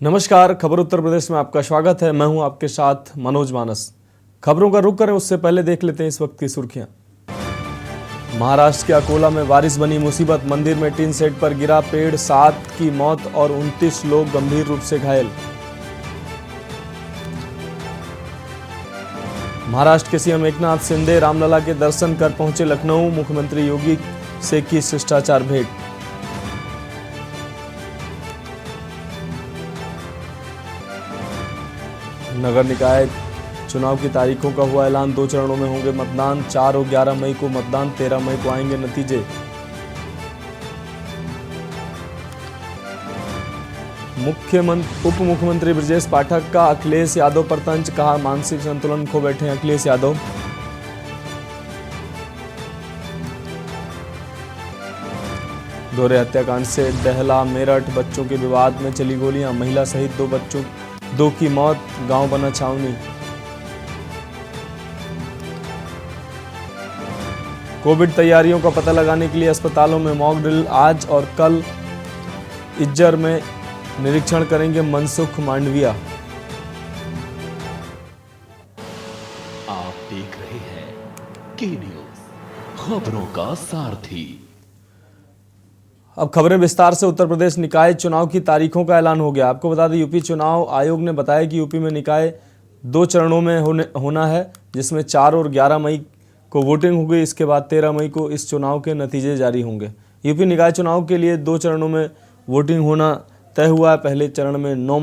नमस्कार, खबर उत्तर प्रदेश में आपका स्वागत है। मैं हूं आपके साथ मनोज मानस। खबरों का रुख करें उससे पहले देख लेते हैं इस वक्त की सुर्खियां। महाराष्ट्र के अकोला में बारिश बनी मुसीबत, मंदिर में टीन सेट पर गिरा पेड़, 7 की मौत और 29 लोग गंभीर रूप से घायल। महाराष्ट्र के सीएम एकनाथ शिंदे रामलला के दर्शन कर पहुंचे लखनऊ, मुख्यमंत्री योगी से की शिष्टाचार भेंट। नगर निकाय चुनाव की तारीखों का हुआ ऐलान, 2 चरणों में होंगे मतदान, 4 और 11 मई को मतदान, 13 मई को आएंगे नतीजे। उप मुख्यमंत्री ब्रजेश पाठक का अखिलेश यादव पर तंज, कहा मानसिक संतुलन खो बैठे अखिलेश यादव। दोहरे हत्याकांड से दहला मेरठ, बच्चों के विवाद में चली गोलियां, महिला सहित 2 की मौत, गांव बना छावनी। कोविड तैयारियों का पता लगाने के लिए अस्पतालों में मॉक ड्रिल, आज और कल इज्जर में निरीक्षण करेंगे मनसुख मांडविया। आप देख रहे हैं के न्यूज, खबरों का सारथी। अब खबरें विस्तार से। उत्तर प्रदेश निकाय चुनाव की तारीखों का ऐलान हो गया। आपको बता दें, यूपी चुनाव आयोग ने बताया कि यूपी में निकाय 2 चरणों में होना है, जिसमें 4 और 11 मई को वोटिंग होगी। इसके बाद 13 मई को इस चुनाव के नतीजे जारी होंगे। यूपी निकाय चुनाव के लिए 2 चरणों में वोटिंग होना तय हुआ है। पहले चरण में 9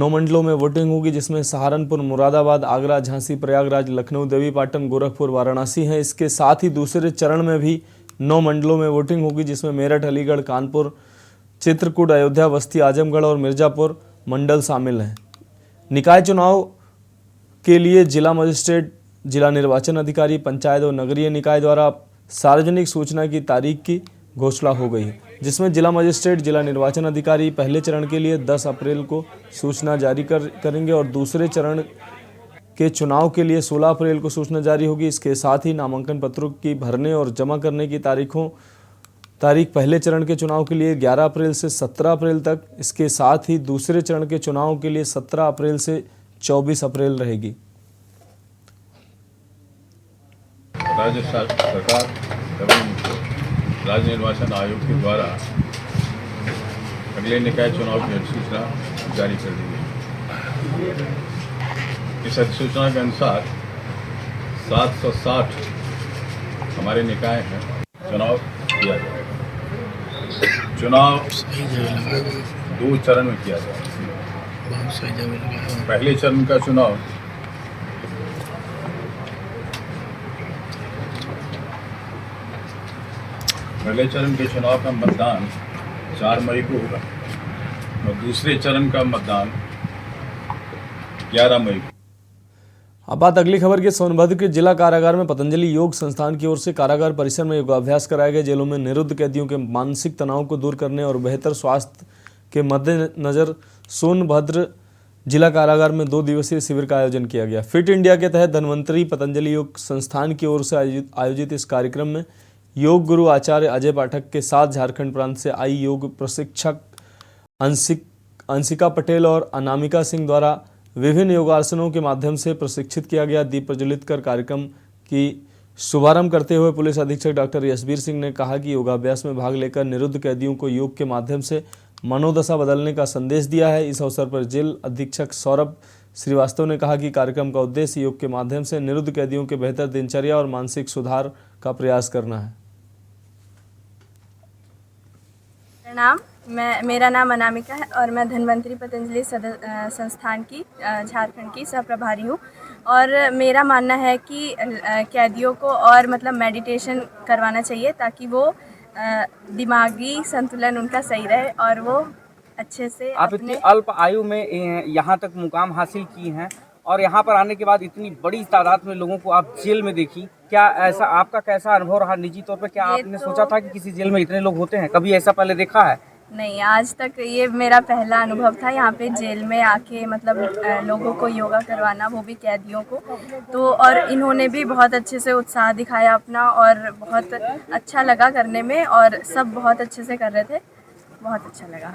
मंडलों में वोटिंग होगी, जिसमें सहारनपुर, मुरादाबाद, आगरा, झांसी, प्रयागराज, लखनऊ, देवीपाटन, गोरखपुर, वाराणसी हैं। इसके साथ ही दूसरे चरण में भी 9 मंडलों में वोटिंग होगी, जिसमें मेरठ, अलीगढ़, कानपुर, चित्रकूट, अयोध्या, बस्ती, आजमगढ़ और मिर्जापुर मंडल शामिल हैं। निकाय चुनाव के लिए जिला मजिस्ट्रेट, जिला निर्वाचन अधिकारी, पंचायत और नगरीय निकाय द्वारा सार्वजनिक सूचना की तारीख की घोषणा हो गई है, जिसमें जिला मजिस्ट्रेट, जिला निर्वाचन अधिकारी पहले चरण के लिए 10 अप्रैल को सूचना जारी करेंगे और दूसरे चरण के चुनाव के लिए 16 अप्रैल को सूचना जारी होगी। इसके साथ ही नामांकन पत्रों की भरने और जमा करने की तारीख पहले चरण के चुनाव के लिए 11 अप्रैल से 17 अप्रैल तक, इसके साथ ही दूसरे चरण के चुनाव के लिए 17 अप्रैल से 24 अप्रैल रहेगी। राज्य सरकार एवं राज्य निर्वाचन आयोग के द्वारा अगले निकाय चुनाव की अधिसूचना जारी कर दी गई। इस अधिसूचना के अनुसार 760 हमारे निकाय हैं, चुनाव किया जाएगा। चुनाव 2 चरण में किया जाएगा। पहले चरण का चुनाव पहले चरण के चुनाव का मतदान 4 मई को होगा और दूसरे चरण का मतदान 11 मई को। अब बात अगली खबर की। सोनभद्र के जिला कारागार में पतंजलि योग संस्थान की ओर से कारागार परिसर में योगाभ्यास कराया गया। जेलों में निरुद्ध कैदियों के मानसिक तनाव को दूर करने और बेहतर स्वास्थ्य के मद्देनजर सोनभद्र जिला कारागार में 2 दिवसीय शिविर का आयोजन किया गया। फिट इंडिया के तहत धन्वंतरी पतंजलि योग संस्थान की ओर से आयोजित इस कार्यक्रम में योग गुरु आचार्य अजय पाठक के साथ झारखंड प्रांत से आई योग प्रशिक्षक अंशिका पटेल और अनामिका सिंह द्वारा विभिन्न योगासनों के माध्यम से प्रशिक्षित किया गया। दीप प्रज्वलित कर कार्यक्रम की शुभारंभ करते हुए पुलिस अधीक्षक डॉक्टर यशबीर सिंह ने कहा कि योगाभ्यास में भाग लेकर निरुद्ध कैदियों को योग के माध्यम से मनोदशा बदलने का संदेश दिया है। इस अवसर पर जेल अधीक्षक सौरभ श्रीवास्तव ने कहा कि कार्यक्रम का उद्देश्य योग के माध्यम से निरुद्ध कैदियों के बेहतर दिनचर्या और मानसिक सुधार का प्रयास करना है। मेरा नाम अनामिका है और मैं धन्वंतरी पतंजलि संस्थान की झारखंड की सहप्रभारी हूँ। और मेरा मानना है कि कैदियों को और मतलब मेडिटेशन करवाना चाहिए ताकि वो दिमागी संतुलन उनका सही रहे और वो अच्छे से। आप इतनी अल्प आयु में यहाँ तक मुकाम हासिल की हैं और यहाँ पर आने के बाद इतनी बड़ी तादाद में लोगों को आप जेल में देखी, क्या ऐसा आपका कैसा अनुभव रहा निजी तौर पे? क्या आपने सोचा था कि किसी जेल में इतने लोग होते हैं? कभी ऐसा पहले देखा है? नहीं, आज तक ये मेरा पहला अनुभव था यहाँ पे जेल में आके मतलब लोगों को योगा करवाना, वो भी कैदियों को। तो और इन्होंने भी बहुत अच्छे से उत्साह दिखाया अपना और बहुत अच्छा लगा करने में और सब बहुत अच्छे से कर रहे थे। बहुत अच्छा लगा।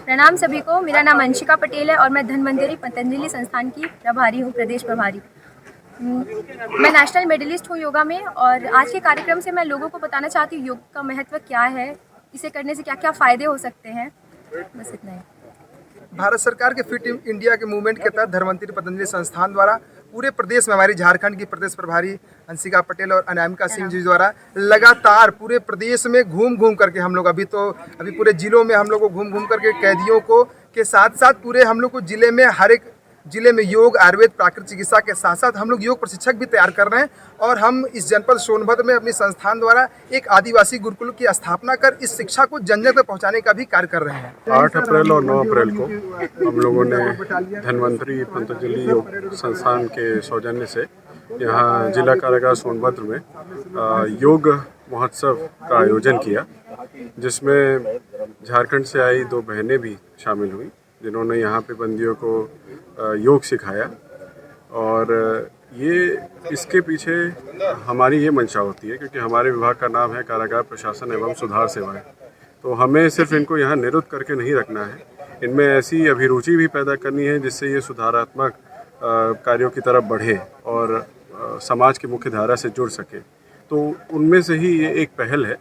प्रणाम सभी को, मेरा नाम अंशिका पटेल है और मैं धन्वंतरी पतंजलि संस्थान की प्रभारी हूँ, प्रदेश प्रभारी। मैं नेशनल मेडलिस्ट हूँ योगा में, और आज के कार्यक्रम से मैं लोगों को बताना चाहती हूँ योग का महत्व क्या है, इसे करने से क्या क्या फ़ायदे हो सकते हैं। बस इतना ही। भारत सरकार के फिट इंडिया के मूवमेंट के तहत धन्वंतरी पतंजलि संस्थान द्वारा पूरे प्रदेश में हमारी झारखंड की प्रदेश प्रभारी अंशिका पटेल और अनामिका सिंह जी द्वारा लगातार पूरे प्रदेश में घूम करके हम लोग अभी पूरे जिलों में हम लोग को घूम करके कैदियों को के साथ साथ पूरे हम लोग को जिले में हर एक जिले में योग, आयुर्वेद, प्राकृतिक चिकित्सा के साथ साथ हम लोग योग प्रशिक्षक भी तैयार कर रहे हैं। और हम इस जनपद सोनभद्र में अपनी संस्थान द्वारा एक आदिवासी गुरुकुल की स्थापना कर इस शिक्षा को जन जन तक पहुंचाने का भी कार्य कर रहे हैं। 8 अप्रैल और 9 अप्रैल को हम लोगों ने धन्वंतरी पतंजलि योग संस्थान के सौजन्य से यहाँ जिला कारागार सोनभद्र में योग महोत्सव का आयोजन किया, जिसमें झारखंड से आई 2 बहनें भी शामिल हुई, जिन्होंने यहाँ पे बंदियों को योग सिखाया। और ये इसके पीछे हमारी ये मंशा होती है, क्योंकि हमारे विभाग का नाम है कारागार प्रशासन एवं सुधार सेवाएं। तो हमें सिर्फ इनको यहाँ निरुद्ध करके नहीं रखना है, इनमें ऐसी अभिरुचि भी पैदा करनी है जिससे ये सुधारात्मक कार्यों की तरफ बढ़े और समाज की मुख्य धारा से जुड़ सके। तो उनमें से ही ये एक पहल है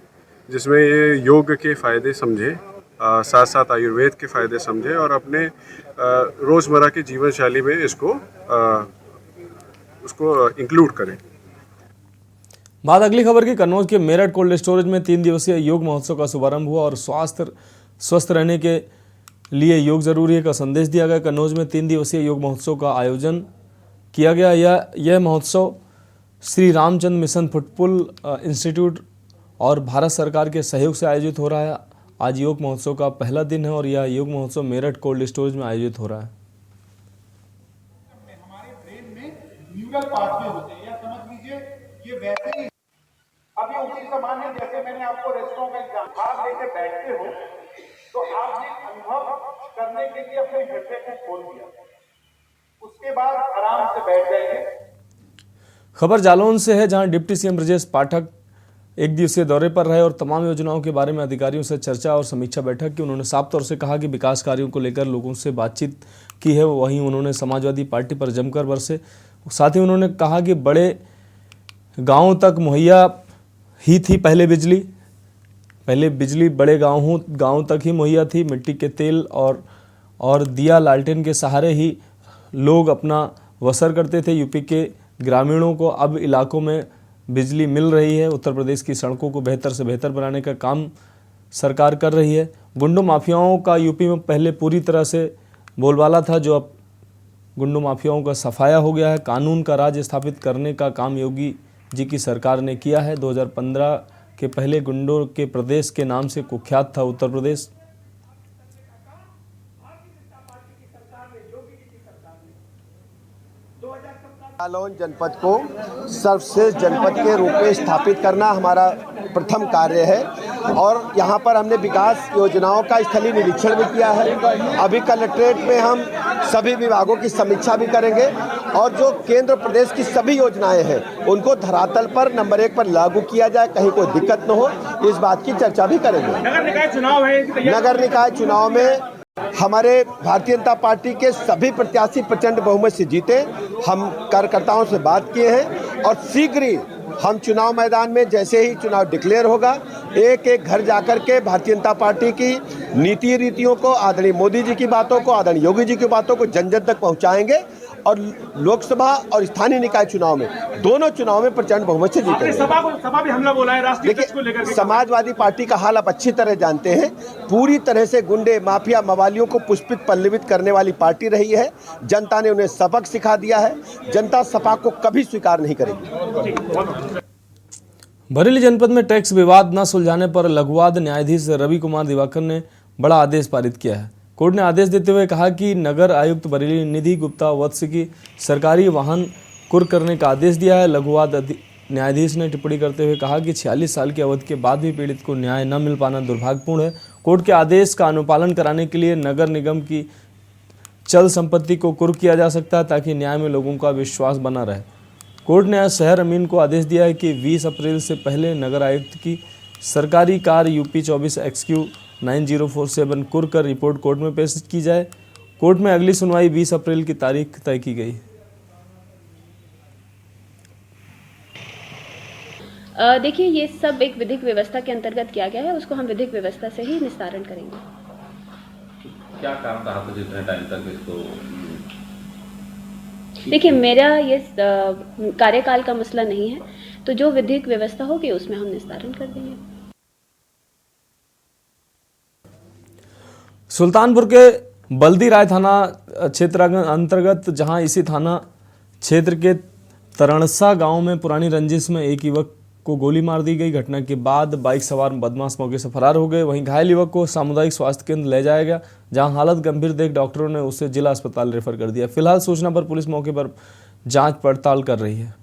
जिसमें ये योग के फ़ायदे समझे, साथ साथ आयुर्वेद के फ़ायदे समझे और अपने रोज़मर्रा की जीवन शैली में उसको इंक्लूड करें। बात अगली खबर की। कन्नौज के मेरठ कोल्ड स्टोरेज में 3 दिवसीय योग महोत्सव का शुभारंभ हुआ और स्वस्थ रहने के लिए योग जरूरी है का संदेश दिया गया। कन्नौज में 3 दिवसीय योग महोत्सव का आयोजन किया गया। यह महोत्सव श्री रामचंद्र मिशन फुटपुल इंस्टीट्यूट और भारत सरकार के सहयोग से आयोजित हो रहा है। आज योग महोत्सव का पहला दिन है और यह योग महोत्सव मेरठ कोल्ड स्टोरेज में आयोजित हो रहा है। हमारे ब्रेन में न्यूरल पाथवे होते हैं, या समझ लीजिए ये वैसे ही अभी उसी समान है जैसे मैंने आपको रेस्टोरेंट का एग्जाम्पल, आप लेके बैठते हो तो आप ये अनुभव करने के लिए अपने हृदय को खोल दिया, उसके बाद आराम से बैठ जाइए। खबर जालौन से है, जहां डिप्टी सीएम ब्रजेश पाठक 1 दिवसीय दौरे पर रहे और तमाम योजनाओं के बारे में अधिकारियों से चर्चा और समीक्षा बैठक की। उन्होंने साफ तौर से कहा कि विकास कार्यों को लेकर लोगों से बातचीत की है। वहीं उन्होंने समाजवादी पार्टी पर जमकर बरसे। साथ ही उन्होंने कहा कि बड़े गाँव तक मुहैया ही थी पहले बिजली बड़े गाँव तक ही मुहैया थी। मिट्टी के तेल और दिया लालटेन के सहारे ही लोग अपना बसर करते थे। यूपी के ग्रामीणों को अब इलाकों में बिजली मिल रही है। उत्तर प्रदेश की सड़कों को बेहतर से बेहतर बनाने का काम सरकार कर रही है। गुंडों माफियाओं का यूपी में पहले पूरी तरह से बोलबाला था, जो अब गुंडों माफियाओं का सफाया हो गया है। कानून का राज स्थापित करने का काम योगी जी की सरकार ने किया है। 2015 के पहले गुंडों के प्रदेश के नाम से कुख्यात था उत्तर प्रदेश। जालौन जनपद को सर्वश्रेष्ठ जनपद के रूप में स्थापित करना हमारा प्रथम कार्य है और यहाँ पर हमने विकास योजनाओं का स्थलीय निरीक्षण भी किया है। अभी कलेक्ट्रेट में हम सभी विभागों की समीक्षा भी करेंगे और जो केंद्र प्रदेश की सभी योजनाएं हैं उनको धरातल पर नंबर 1 पर लागू किया जाए, कहीं कोई दिक्कत न हो, इस बात की चर्चा भी करेंगे। नगर निकाय चुनाव है, नगर निकाय चुनाव में हमारे भारतीय जनता पार्टी के सभी प्रत्याशी प्रचंड बहुमत से जीते। हम कार्यकर्ताओं से बात किए हैं और शीघ्र ही हम चुनाव मैदान में जैसे ही चुनाव डिक्लेयर होगा, एक एक घर जाकर के भारतीय जनता पार्टी की नीति रीतियों को, आदरणीय मोदी जी की बातों को, आदरणीय योगी जी की बातों को जन जन तक पहुंचाएंगे और लोकसभा और स्थानीय निकाय चुनाव में दोनों चुनाव में प्रचंड बहुमत से जीतेंगे। सभा भी हमला बोला है राष्ट्रीय पक्ष को लेकर। समाजवादी पार्टी का हाल आप अच्छी तरह जानते हैं। पूरी तरह से गुंडे, माफिया, मवालियों को पुष्पित पल्लवित करने वाली पार्टी रही है। जनता ने उन्हें सबक सिखा दिया है। जनता सपा को कभी स्वीकार नहीं करेगी। बरेली जनपद में टैक्स विवाद न सुलझाने पर लघुवाद न्यायाधीश रवि कुमार दिवाकर ने बड़ा आदेश पारित किया है। कोर्ट ने आदेश देते हुए कहा कि नगर आयुक्त बरेली निधि गुप्ता वत्स की सरकारी वाहन कुर्क करने का आदेश दिया है। लघुवाद न्यायाधीश ने टिप्पणी करते हुए कहा कि 46 साल की अवधि के बाद भी पीड़ित को न्याय न मिल पाना दुर्भाग्यपूर्ण है। कोर्ट के आदेश का अनुपालन कराने के लिए नगर निगम की चल संपत्ति को कुर्क किया जा सकता है ताकि न्याय में लोगों का विश्वास बना रहे। कोर्ट ने आज शहर अमीन को आदेश दिया है कि 20 अप्रैल से पहले नगर आयुक्त की सरकारी कार यूपी 24 XQ 9047 कुर कर रिपोर्ट कोर्ट में पेश की जाए। कोर्ट में अगली सुनवाई 20 अप्रैल की तारीख तय की गई। देखिए, ये सब एक विधिक व्यवस्था के अंतर्गत किया गया है, उसको हम विधिक व्यवस्था से ही निस्तारण करेंगे। क्या कारण रहा था जितने टाइम तक इसको? देखिए, मेरा ये कार्यकाल का मसला नहीं है, तो जो विधिक व्यवस्था होगी उसमें हम निस्तारण कर देंगे। सुल्तानपुर के बल्दी राय थाना क्षेत्र अंतर्गत, जहां इसी थाना क्षेत्र के तरणसा गांव में पुरानी रंजिश में एक युवक को गोली मार दी गई। घटना के बाद बाइक सवार बदमाश मौके से फरार हो गए। वहीं घायल युवक को सामुदायिक स्वास्थ्य केंद्र ले जाया गया, जहां हालत गंभीर देख डॉक्टरों ने उसे जिला अस्पताल रेफर कर दिया। फिलहाल सूचना पर पुलिस मौके पर जांच पड़ताल कर रही है।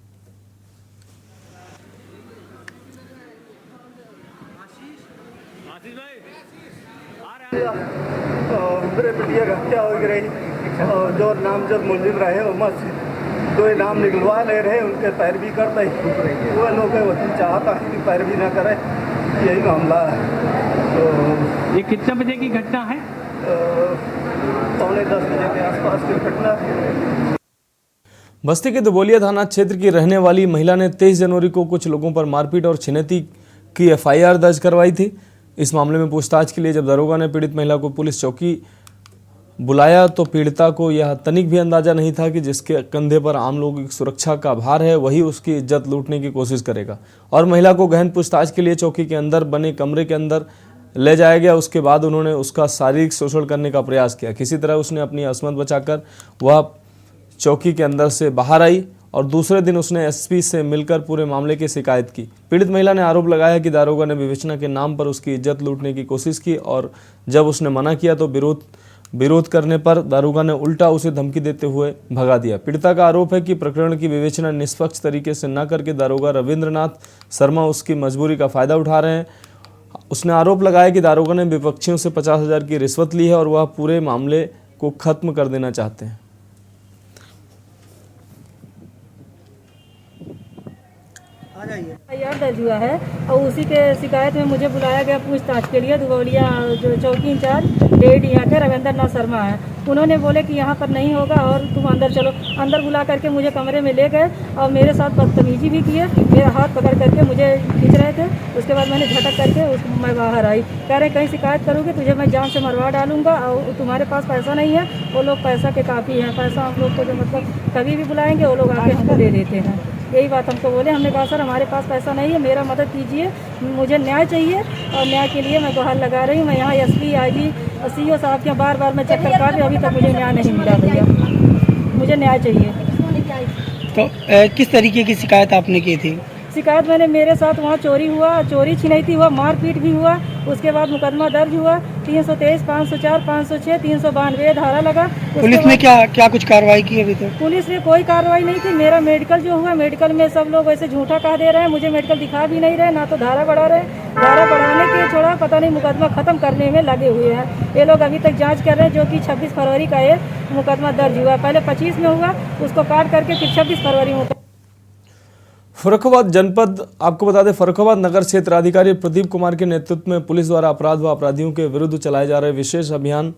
मेरे बिटिया का हत्या हो गई, जो नामजद मुलजिम रहे तो ये नाम निकलवा ले रहे, उनके पैरवी करते वो लोग वकील चाहता है कि पैरवी ना करे, यही मामला है। तो ये कितने बजे की घटना है? 9:45 बजे के आसपास की घटना है। बस्ती के दुबोलिया थाना क्षेत्र की रहने वाली महिला ने 23 जनवरी को कुछ लोगों पर मारपीट और छिनैती की एफआईआर दर्ज करवाई थी। इस मामले में पूछताछ के लिए जब दरोगा ने पीड़ित महिला को पुलिस चौकी बुलाया तो पीड़िता को यह तनिक भी अंदाजा नहीं था कि जिसके कंधे पर आम लोगों की सुरक्षा का भार है, वही उसकी इज्जत लूटने की कोशिश करेगा। और महिला को गहन पूछताछ के लिए चौकी के अंदर बने कमरे के अंदर ले जाया गया। उसके बाद उन्होंने उसका शारीरिक शोषण करने का प्रयास किया। किसी तरह उसने अपनी असमत बचाकर वह चौकी के अंदर से बाहर आई और दूसरे दिन उसने एसपी से मिलकर पूरे मामले की शिकायत की। पीड़ित महिला ने आरोप लगाया कि दारोगा ने विवेचना के नाम पर उसकी इज्जत लूटने की कोशिश की और जब उसने मना किया तो विरोध करने पर दारोगा ने उल्टा उसे धमकी देते हुए भगा दिया। पीड़िता का आरोप है कि प्रकरण की विवेचना निष्पक्ष तरीके से न करके दारोगा रविंद्रनाथ शर्मा उसकी मजबूरी का फायदा उठा रहे हैं। उसने आरोप लगाया कि दारोगा ने विपक्षियों से 50,000 की रिश्वत ली है और वह पूरे मामले को खत्म कर देना चाहते हैं। एफआईआर दर्ज हुआ है और उसी के शिकायत में मुझे बुलाया गया पूछताछ के लिए। दुबौलिया जो चौकी इंचार्ज डेढ़ यहाँ के रविंद्र नाथ शर्मा है, उन्होंने बोले कि यहाँ पर नहीं होगा और तुम अंदर चलो। अंदर बुला करके मुझे कमरे में ले गए और मेरे साथ बदतमीजी भी किए। मेरा हाथ पकड़ करके मुझे खींच रहे थे। उसके बाद मैंने झटक करके मैं बाहर आई। कह रहे कहीं शिकायत करोगे तुझे मैं जान से मरवा डालूंगा और तुम्हारे पास पैसा नहीं है। वो लोग पैसा के काफ़ी हैं, पैसा हम लोग को जो मतलब कभी भी बुलाएंगे वो लोग आके हमको दे देते हैं। यही बात हमको बोले। हमने कहा सर हमारे पास पैसा नहीं है, मेरा मदद कीजिए, मुझे न्याय चाहिए और न्याय के लिए मैं गुहार लगा रही हूँ। मैं यहाँ एसपी आईजी और सीओ साहब के बार मैं चक्कर काट रही, अभी तक मुझे न्याय नहीं मिला। भैया मुझे न्याय चाहिए। तो किस तरीके की शिकायत आपने की थी? शिकायत मैंने मेरे साथ वहाँ चोरी हुआ, चोरी छिनैती हुआ, मारपीट भी हुआ। उसके बाद मुकदमा दर्ज हुआ 323, 504, 506, 392 धारा लगा। पुलिस ने क्या कुछ कार्रवाई की अभी तक? पुलिस ने कोई कार्रवाई नहीं की। मेरा मेडिकल जो हुआ, मेडिकल में सब लोग ऐसे झूठा कह दे रहे हैं, मुझे मेडिकल दिखा भी नहीं रहे, ना तो धारा बढ़ा रहे। धारा बढ़ाने के छोड़ा पता नहीं मुकदमा खत्म करने में लगे हुए हैं ये लोग। अभी तक जाँच कर रहे हैं, जो कि 26 फरवरी का ये मुकदमा दर्ज हुआ। पहले 25 में हुआ, उसको काट करके फिर 26 फरवरी में। फर्रुखाबाद जनपद, आपको बता दें, फर्रुखाबाद नगर क्षेत्र अधिकारी प्रदीप कुमार के नेतृत्व में पुलिस द्वारा अपराध व अपराधियों के विरुद्ध चलाए जा रहे विशेष अभियान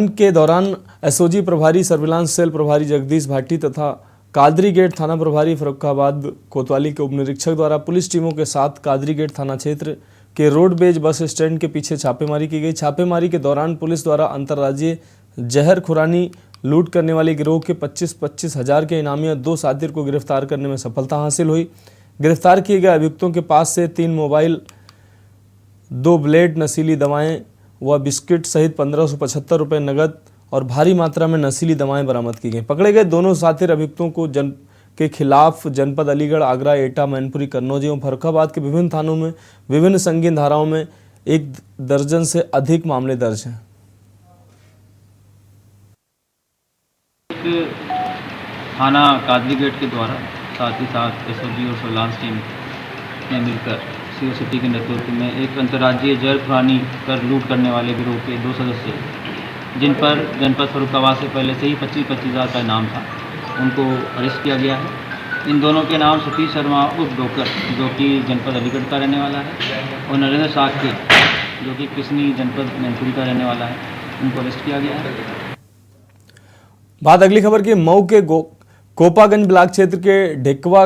के दौरान एसओजी प्रभारी, सर्विलांस सेल प्रभारी जगदीश भाटी तथा कादरी गेट थाना प्रभारी फर्रुखाबाद कोतवाली के उपनिरीक्षक द्वारा पुलिस टीमों के साथ कादरी गेट थाना क्षेत्र के रोडवेज बस स्टैंड के पीछे छापेमारी की गई। छापेमारी के दौरान पुलिस द्वारा अंतर्राज्यीय जहर खुरानी लूट करने वाले गिरोह के 25-25 हज़ार के इनामिया 2 साथियों को गिरफ्तार करने में सफलता हासिल हुई। गिरफ्तार किए गए अभियुक्तों के पास से 3 मोबाइल, 2 ब्लेड, नशीली दवाएं व बिस्किट सहित 1575 रुपये नगद और भारी मात्रा में नशीली दवाएं बरामद की गई। पकड़े गए दोनों साथी अभियुक्तों को के खिलाफ जनपद अलीगढ़, आगरा, एटा, मैनपुरी, कन्नौज एवं फर्रुखाबाद के विभिन्न थानों में विभिन्न संगीन धाराओं में 1 दर्जन से अधिक मामले दर्ज हैं। थाना कादरी गेट के द्वारा साथ ही साथ एसओजी और सर्विलांस टीम ने मिलकर सीओ सिटी के नेतृत्व में एक अंतर्राज्यीय जहर खुरानी कर लूट करने वाले गिरोह के 2 सदस्य, जिन पर जनपद फर्रुखाबाद से पहले से ही 25-25 हज़ार का इनाम था, उनको अरेस्ट किया गया है। इन दोनों के नाम सतीश शर्मा उर्फ डोकर, जो कि जनपद अलीगढ़ का रहने वाला है, और नरेंद्र साग के जो कि किसनी जनपद मैनपुरी का रहने वाला है, उनको अरेस्ट किया गया है। बात अगली खबर की। मऊ के कोपागंज ब्लॉक क्षेत्र के ढेकवा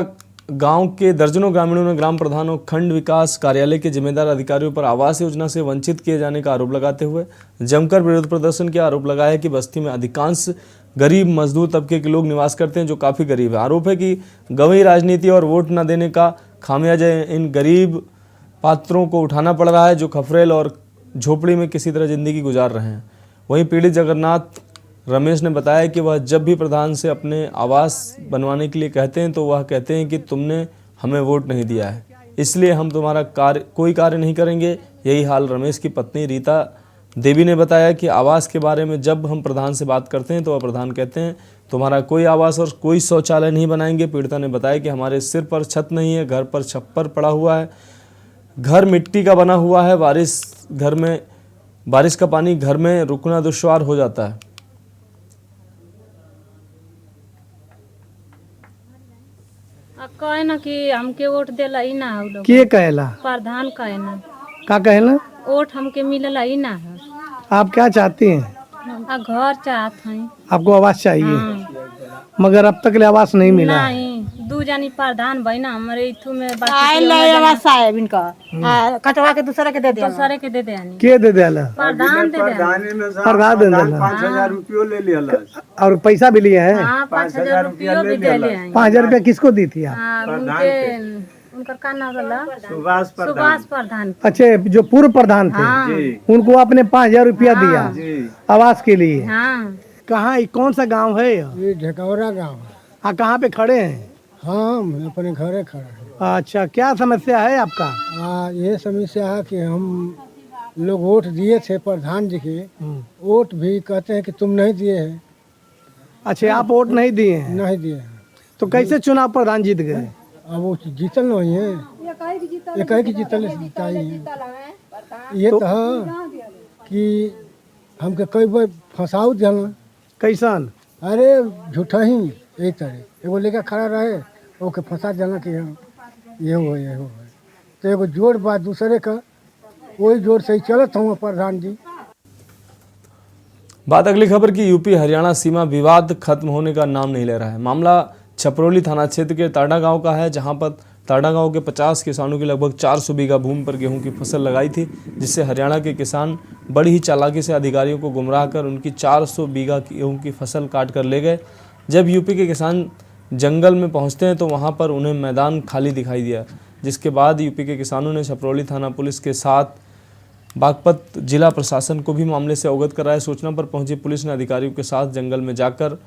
गांव के दर्जनों ग्रामीणों ने ग्राम प्रधान और खंड विकास कार्यालय के जिम्मेदार अधिकारियों पर आवास योजना से वंचित किए जाने का आरोप लगाते हुए जमकर विरोध प्रदर्शन किया। आरोप लगाया कि बस्ती में अधिकांश गरीब मजदूर तबके के लोग निवास करते हैं जो काफी गरीब है। आरोप है कि गंवई राजनीति और वोट न देने का खामियाजा इन गरीब पात्रों को उठाना पड़ रहा है जो खफरेल और झोपड़ी में किसी तरह जिंदगी गुजार रहे हैं। वहीं पीड़ित जगन्नाथ रमेश ने बताया कि वह जब भी प्रधान से अपने आवास बनवाने के लिए कहते हैं तो वह कहते हैं कि तुमने हमें वोट नहीं दिया है, इसलिए हम तुम्हारा कोई कार्य नहीं करेंगे। यही हाल रमेश की पत्नी रीता देवी ने बताया कि आवास के बारे में जब हम प्रधान से बात करते हैं तो वह प्रधान कहते हैं तुम्हारा कोई आवास और कोई शौचालय नहीं बनाएंगे। पीड़िता ने बताया कि हमारे सिर पर छत नहीं है, घर पर छप्पर पड़ा हुआ है, घर मिट्टी का बना हुआ है, बारिश का पानी घर में रुकना दुश्वार हो जाता है। कहे ना कि हमके वोट देला ही ना है, के कहेला प्रधान कहे ना का कहेला वोट हमके मिलला ही ना है। आप क्या चाहती हैं? घर चाहत हैं, आपको आवास चाहिए, मगर अब तक आवास नहीं मिला। नहीं, दू जानी प्रधान भाई ना हमारे इथु में कटवा के दूसरे के दे दिया, दूसरे के दे दिया के दे दिया? प्रधान दे दिया, प्रधान दे दिया। 5,000 रुपये ले लिया और पैसा भी लिया है? 5,000 रुपये भी दे लिया। 5,000 रुपया किसको दी थी आप? उनका का नाम रहा? सुभाष प्रधान। अच्छा, जो पूर्व प्रधान थे उनको आपने 5,000 रुपया दिया आवास के लिए? कहाँ, कौन सा गांव है? ये ढेकौरा गांव। हाँ, कहाँ पे खड़े हैं? हम अपने घरे खड़े हैं। अच्छा, क्या समस्या है आपका? ये समस्या है कि हम लोग वोट दिए थे प्रधान जी के, वोट भी कहते हैं कि तुम नहीं दिए हैं। अच्छा, आप वोट नहीं दिए हैं? नहीं दिए। तो कैसे चुनाव प्रधान जीत गए? अब वो जीतल नहीं है, ये कहे कि जीतल जीताई है। ये तो कि हमके कई बार फंसाऊ दिया। कैसन? अरे झूठा ही एक तरह एगो लेकर खड़ा रहे, ओके फंसा देना कि ये हो तो एगो जोड़ बात दूसरे का, वही जोड़ से ही चलत हूँ प्रधान जी। बात अगली खबर की। यूपी हरियाणा सीमा विवाद खत्म होने का नाम नहीं ले रहा है। मामला छपरौली थाना क्षेत्र के ताड़ा गांव का है, जहां पर ताड़ा गांव के 50 किसानों की लगभग 400 बीघा भूमि पर गेहूं की फसल लगाई थी, जिससे हरियाणा के किसान बड़ी ही चालाकी से अधिकारियों को गुमराह कर उनकी 400 बीघा गेहूं की फसल काट कर ले गए। जब यूपी के किसान जंगल में पहुंचते हैं तो वहां पर उन्हें मैदान खाली दिखाई दिया, जिसके बाद यूपी के किसानों ने छपरौली थाना पुलिस के साथ बागपत जिला प्रशासन को भी मामले से अवगत कराया। सूचना पर पहुंची पुलिस ने अधिकारियों के साथ जंगल में जाकर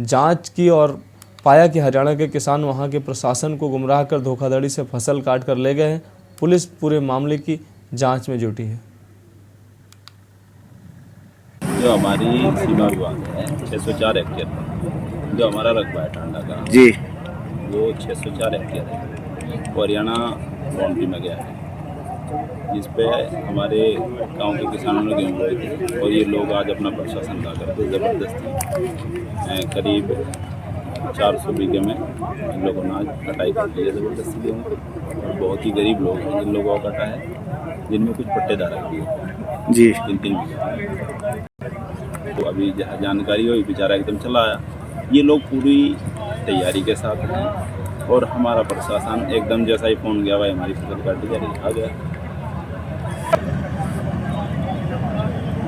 जांच की और पाया कि हरियाणा के किसान वहां के प्रशासन को गुमराह कर धोखाधड़ी से फसल काट कर ले गए हैं। पुलिस पूरे मामले की जांच में जुटी है। जो हमारी सीमा विभाग है 604 हेक्टेयर पर, जो हमारा रकबा है टांडा का जी, वो 604 हेक्टेयर है, हरियाणा बाउंड्री में गया है, जिस पे हमारे गांव के किसानों ने गेहूँ बोए थे और ये लोग आज अपना प्रशासन ला करके ज़बरदस्ती करीब 400 बीघे में इन लोगों ने आज कटाई कर दी है ज़बरदस्ती गेहूँ। और बहुत ही गरीब लोग हैं जिन लोगों का कटा है, जिनमें कुछ पट्टेदार है जी 3-3 बीघे। तो अभी जहाँ जानकारी हुई बेचारा एकदम चला आया। ये लोग पूरी तैयारी के साथ हैं और हमारा प्रशासन एकदम जैसा ही फ़ोन गया भाई हमारी फसल काटी जा रही आ गया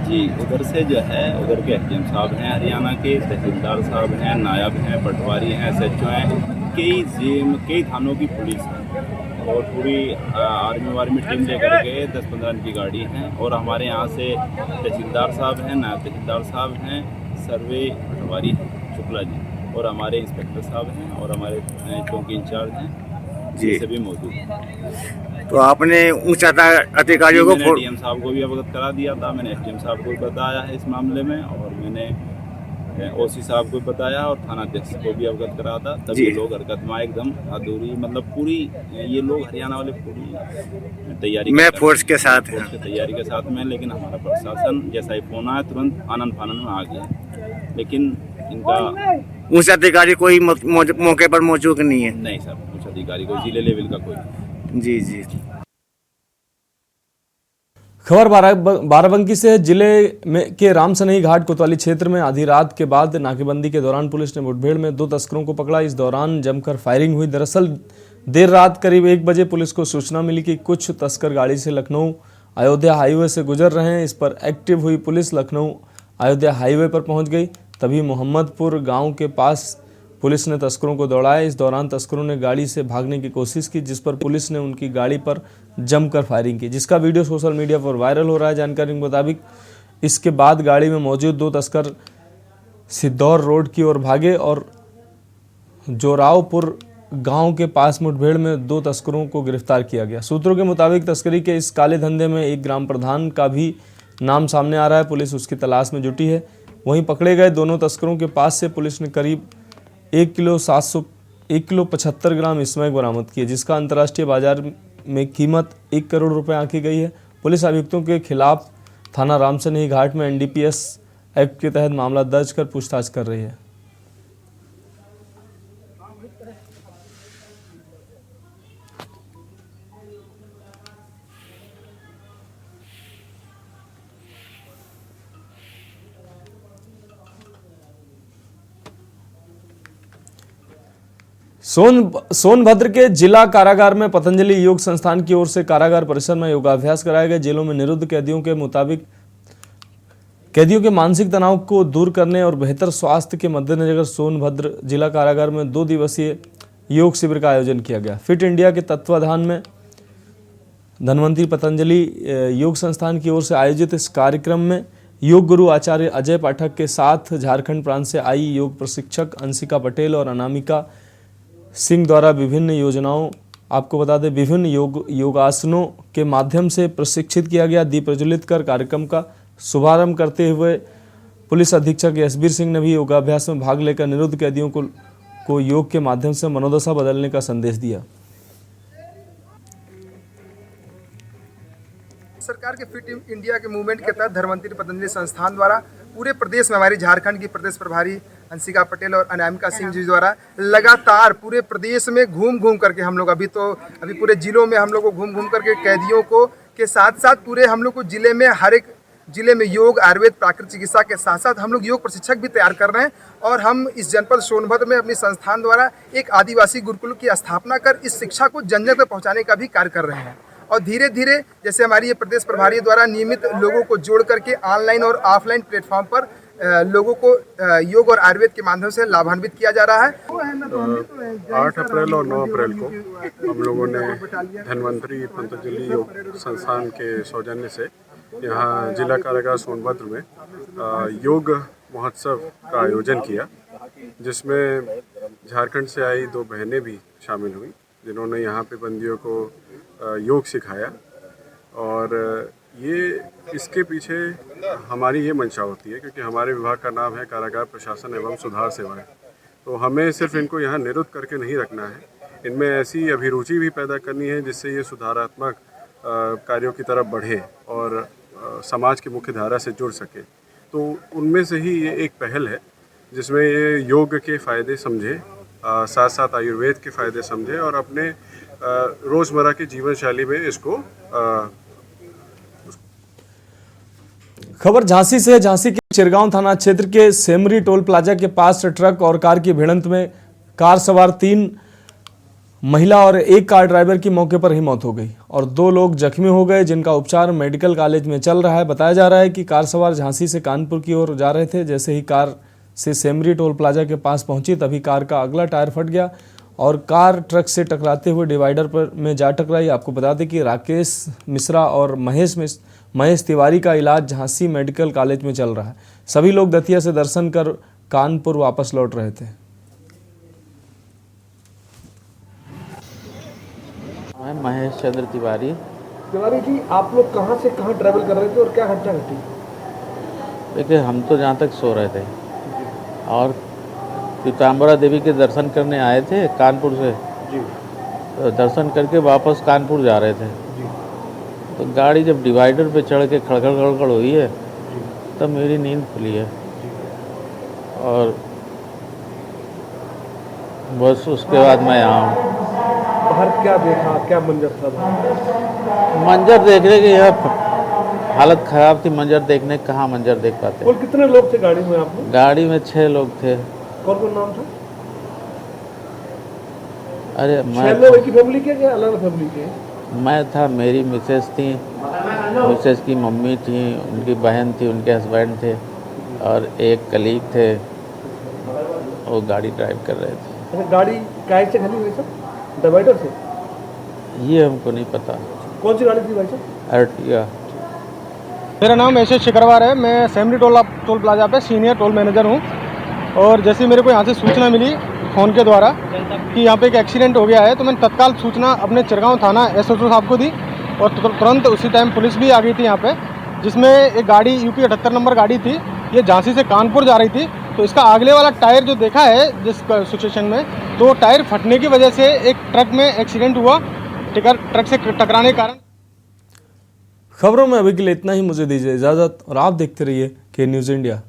जी। उधर से जो है उधर के एसडीएम साहब हैं, हरियाणा के तहसीलदार साहब हैं, नायब हैं, पटवारी हैं, एसएचओ हैं, कई थानों की पुलिस है और पूरी आर्मी टीम लेकर के 10-15 की गाड़ी हैं। और हमारे यहाँ से तहसीलदार साहब हैं, नायब तहसीलदार साहब हैं, सर्वे पटवारी शुक्ला जी और हमारे इंस्पेक्टर साहब हैं और हमारे चौकी इंचार्ज हैं जी, सभी मौजूद हैं। तो आपने उच्च अधिकारियों को डीएम साहब को भी अवगत करा दिया था, मैंने एसडीएम साहब को बताया है इस मामले में और मैंने ओसी साहब को बताया और थाना अध्यक्ष को भी अवगत करा था। तभी लोग हरकत में एकदम अधूरी मतलब पूरी ये लोग हरियाणा वाले पूरी तैयारी में फोर्स के साथ है, तैयारी के साथ में। लेकिन हमारा प्रशासन जैसा ही फोन आया तुरंत आनंद फानंद में आ गया। लेकिन इनका उच्च अधिकारी कोई मौके पर मौजूद नहीं है? नहीं सर, उच्च अधिकारी कोई जिले लेवल का कोई जी जी। खबर बाराबंकी से जिले में के रामसनई घाट कोतवाली क्षेत्र में आधी रात के बाद नाकेबंदी के दौरान पुलिस ने मुठभेड़ में 2 तस्करों को पकड़ा। इस दौरान जमकर फायरिंग हुई। दरअसल देर रात करीब 1 बजे पुलिस को सूचना मिली कि कुछ तस्कर गाड़ी से लखनऊ अयोध्या हाईवे से गुजर रहे हैं। इस पर एक्टिव हुई पुलिस लखनऊ अयोध्या हाईवे पर पहुंच गई। तभी मोहम्मदपुर गांव के पास पुलिस ने तस्करों को दौड़ाया। इस दौरान तस्करों ने गाड़ी से भागने की कोशिश की, जिस पर पुलिस ने उनकी गाड़ी पर जमकर फायरिंग की, जिसका वीडियो सोशल मीडिया पर वायरल हो रहा है। जानकारी के मुताबिक इसके बाद गाड़ी में मौजूद 2 तस्कर सिद्धौर रोड की ओर भागे और जोरावपुर गांव के पास मुठभेड़ में 2 तस्करों को गिरफ्तार किया गया। सूत्रों के मुताबिक तस्करी के इस काले धंधे में एक ग्राम प्रधान का भी नाम सामने आ रहा है। पुलिस उसकी तलाश में जुटी है। वहीं पकड़े गए दोनों तस्करों के पास से पुलिस ने करीब 1 किलो 75 ग्राम स्मैक बरामद किए, जिसका अंतर्राष्ट्रीय बाजार में कीमत 1 करोड़ रुपए आंकी गई है। पुलिस अभियुक्तों के खिलाफ थाना रामसनई घाट में NDPS एक्ट के तहत मामला दर्ज कर पूछताछ कर रही है। सोनभद्र के जिला कारागार में पतंजलि योग संस्थान की ओर से कारागार परिसर में योगाभ्यास कराए गए। जेलों में निरुद्ध कैदियों के मुताबिक कैदियों के मानसिक तनाव को दूर करने और बेहतर स्वास्थ्य के मद्देनजर सोनभद्र जिला कारागार में 2 दिवसीय योग शिविर का आयोजन किया गया। फिट इंडिया के तत्वाधान में धन्वंतरी पतंजलि योग संस्थान की ओर से आयोजित इस कार्यक्रम में योग गुरु आचार्य अजय पाठक के साथ झारखंड प्रांत से आई योग प्रशिक्षक अंशिका पटेल और अनामिका सिंह द्वारा विभिन्न योजनाओं आपको बता दें विभिन्न योगासनों के माध्यम से प्रशिक्षित किया गया। दीप प्रज्वलित कर कार्यक्रम का शुभारंभ करते हुए पुलिस अधीक्षक यशबीर सिंह ने भी योगाभ्यास में भाग लेकर निरुद्ध कैदियों को योग के माध्यम से मनोदशा बदलने का संदेश दिया। सरकार के फिट इंडिया के मूवमेंट के तहत धन्वंतरी पतंजलि संस्थान द्वारा पूरे प्रदेश में हमारी झारखंड की प्रदेश प्रभारी अंशिका पटेल और अनामिका सिंह जी द्वारा लगातार पूरे प्रदेश में घूम करके हम लोग अभी पूरे जिलों में हम लोग को घूम करके कैदियों को के साथ साथ पूरे हम लोग को जिले में हर एक जिले में योग आयुर्वेद प्राकृतिक चिकित्सा के साथ साथ हम लोग योग प्रशिक्षक भी तैयार कर रहे हैं। और हम इस जनपद सोनभद्र में अपनी संस्थान द्वारा एक आदिवासी गुरुकुल की स्थापना कर इस शिक्षा को जन जन तक पहुँचाने का भी कार्य कर रहे हैं। और धीरे धीरे जैसे हमारी ये प्रदेश प्रभारी द्वारा नियमित लोगों को जोड़ करके ऑनलाइन और ऑफलाइन प्लेटफॉर्म पर लोगों को योग और आयुर्वेद के माध्यम से लाभान्वित किया जा रहा है। 8 अप्रैल और 9 अप्रैल को हम लोगों ने धन्वंतरी पतंजलि योग संस्थान के सौजन्य से यहाँ जिला कारागार सोनभद्र में योग महोत्सव का आयोजन किया, जिसमें झारखंड से आई 2 बहनें भी शामिल हुई, जिन्होंने यहाँ पे बंदियों को योग सिखाया। और ये इसके पीछे हमारी ये मंशा होती है, क्योंकि हमारे विभाग का नाम है कारागार प्रशासन एवं सुधार सेवाएं। तो हमें सिर्फ इनको यहाँ निरुद्ध करके नहीं रखना है, इनमें ऐसी अभिरुचि भी पैदा करनी है जिससे ये सुधारात्मक कार्यों की तरफ बढ़े और समाज की मुख्य धारा से जुड़ सके। तो उनमें से ही ये एक पहल है जिसमें ये योग के फ़ायदे समझे, साथ साथ आयुर्वेद के फ़ायदे समझे और अपने रोज़मर्रा की जीवन शैली में इसको खबर झांसी से। झांसी के चिरगांव थाना क्षेत्र के सेमरी टोल प्लाजा के पास ट्रक और कार की भिड़ंत में कार सवार 3 महिला और 1 कार ड्राइवर की मौके पर ही मौत हो गई और 2 लोग जख्मी हो गए, जिनका उपचार मेडिकल कॉलेज में चल रहा है। बताया जा रहा है कि कार सवार झांसी से कानपुर की ओर जा रहे थे। जैसे ही कार से सेमरी टोल प्लाजा के पास पहुंची, तभी कार का अगला टायर फट गया और कार ट्रक से टकराते हुए डिवाइडर पर में जा टकराई। आपको बता दें कि राकेश मिश्रा और महेश तिवारी का इलाज झांसी मेडिकल कॉलेज में चल रहा है। सभी लोग दतिया से दर्शन कर कानपुर वापस लौट रहे थे। मैं महेश चंद्र तिवारी जी, आप लोग कहाँ से कहाँ ट्रैवल कर रहे थे और क्या घटना घटी? देखिए, हम तो जहाँ तक सो रहे थे और पीताम्बरा देवी के दर्शन करने आए थे कानपुर से जी। तो दर्शन करके वापस कानपुर जा रहे थे जी। तो गाड़ी जब डिवाइडर पे चढ़ के खड़खड़ हुई है तब मेरी नींद खुली है और बस उसके बाद मैं यहाँ हूँ। बाहर क्या देखा, क्या मंजर था? मंजर देखने के यहाँ हालत ख़राब थी, मंजर देखने कहाँ मंजर देख पाते। और कितने लोग थे गाड़ी में आप लोग? गाड़ी में 6 लोग थे। कौन कौन नाम था? अरे 6 लोग एक ही फैमिली के या अलग फैमिली के? मैं था, मेरी मिसेस थी, मिसेस की मम्मी थी, उनकी बहन थी, उनके हस्बैंड थे और एक कलीग थे, वो गाड़ी ड्राइव कर रहे थे। अच्छा, गाड़ी काय से खली हुई सर? डिवाइडर से? ये हमको नहीं पता। कौन सी गाड़ी थी भाई साहब? अर्टिगा। मेरा नाम एशेष शिकरवार है। मैं सेमरी टोल प्लाजा पे सीनियर टोल मैनेजर हूँ। और जैसे मेरे को यहाँ से सूचना मिली फ़ोन के द्वारा कि यहाँ पे एक एक्सीडेंट हो गया है, तो मैंने तत्काल सूचना अपने चिरगांव थाना एसओ साहब को दी और तुरंत उसी टाइम पुलिस भी आ गई थी यहाँ पे, जिसमें एक गाड़ी यूपी 78 नंबर गाड़ी थी, ये झांसी से कानपुर जा रही थी। तो इसका आगले वाला टायर जो देखा है जिस सिचुएशन में, तो टायर फटने की वजह से एक ट्रक में एक्सीडेंट हुआ, ट्रक से टकराने के कारण। खबरों में अभी के लिए इतना ही। मुझे दीजिए इजाज़त और आप देखते रहिए के न्यूज़ इंडिया।